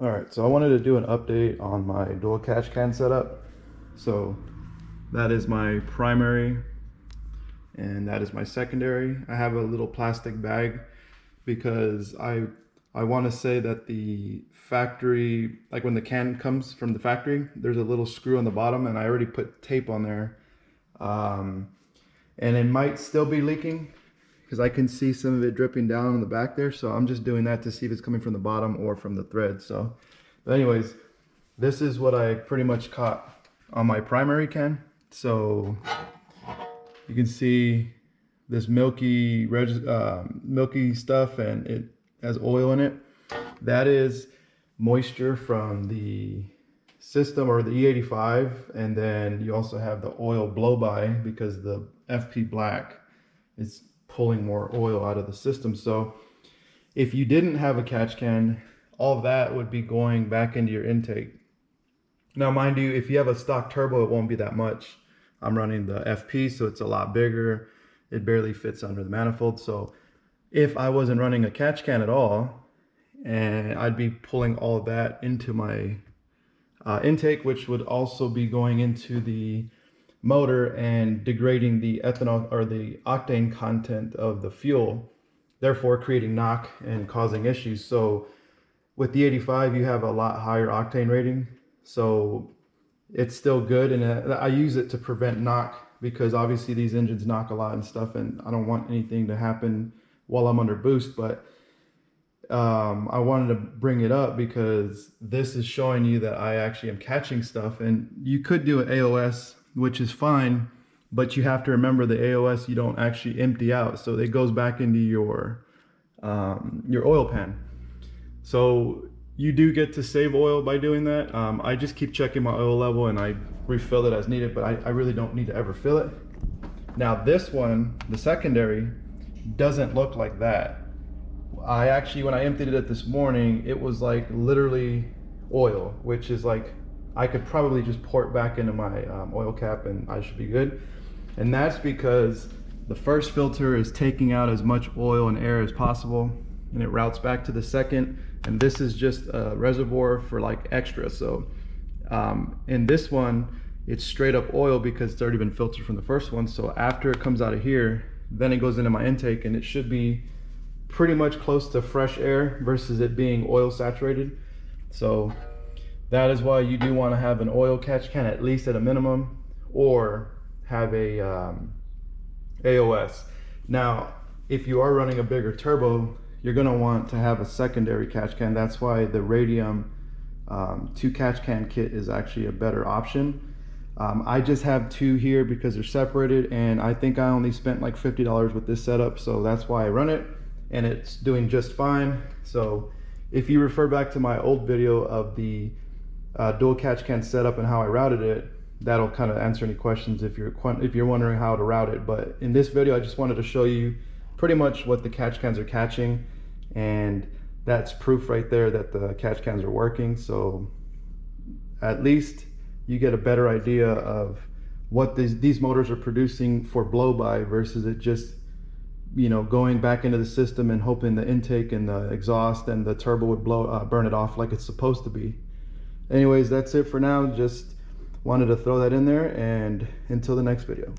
All right, so I wanted to do an update on my dual catch can setup. So that is my primary and that is my secondary. I have a little plastic bag because I want to say that the factory, like when the can comes from the factory, there's a little screw on the bottom and I already put tape on there. And it might still be leaking because I can see some of it dripping down in the back there. So I'm just doing that to see if it's coming from the bottom or from the thread. So, but anyways, this is what I pretty much caught on my primary can. So you can see this milky stuff, and it has oil in it. That is moisture from the system or the E85, and then you also have the oil blow by because the FP black is pulling more oil out of the system. So if you didn't have a catch can, all of that would be going back into your intake. Now mind you, if you have a stock turbo, it won't be that much. I'm running the FP, so it's a lot bigger. It barely fits under the manifold. So if I wasn't running a catch can at all, and I'd be pulling all of that into my intake, which would also be going into the motor and degrading the ethanol or the octane content of the fuel, therefore creating knock and causing issues. So with the 85, you have a lot higher octane rating, so it's still good, and I use it to prevent knock because obviously these engines knock a lot and stuff, and I don't want anything to happen while I'm under boost. But I wanted to bring it up because this is showing you that I actually am catching stuff, and you could do an AOS, which is fine, but you have to remember the AOS you don't actually empty out, so it goes back into your oil pan. So you do get to save oil by doing that. I just keep checking my oil level and I refill it as needed, but I really don't need to ever fill it. Now this one, the secondary, doesn't look like that. I actually, when I emptied it this morning, it was like literally oil, which is like, I could probably just pour it back into my oil cap and I should be good. And that's because the first filter is taking out as much oil and air as possible, and it routes back to the second. And this is just a reservoir for like extra. So in this one, it's straight up oil because it's already been filtered from the first one. So after it comes out of here, then it goes into my intake, and it should be pretty much close to fresh air versus it being oil saturated. So that is why you do want to have an oil catch can at least at a minimum, or have a AOS. Now, if you are running a bigger turbo, you're going to want to have a secondary catch can. That's why the Radium 2 catch can kit is actually a better option. I just have 2 here because they're separated, and I think I only spent like $50 with this setup, so that's why I run it, and it's doing just fine. So if you refer back to my old video of the dual catch can setup and how I routed it, that'll kind of answer any questions if you're wondering how to route it. But in this video, I just wanted to show you pretty much what the catch cans are catching, and that's proof right there that the catch cans are working. So at least you get a better idea of what these motors are producing for blow by versus it just, you know, going back into the system and hoping the intake and the exhaust and the turbo would burn it off like it's supposed to be. Anyways, that's it for now. Just wanted to throw that in there, and until the next video.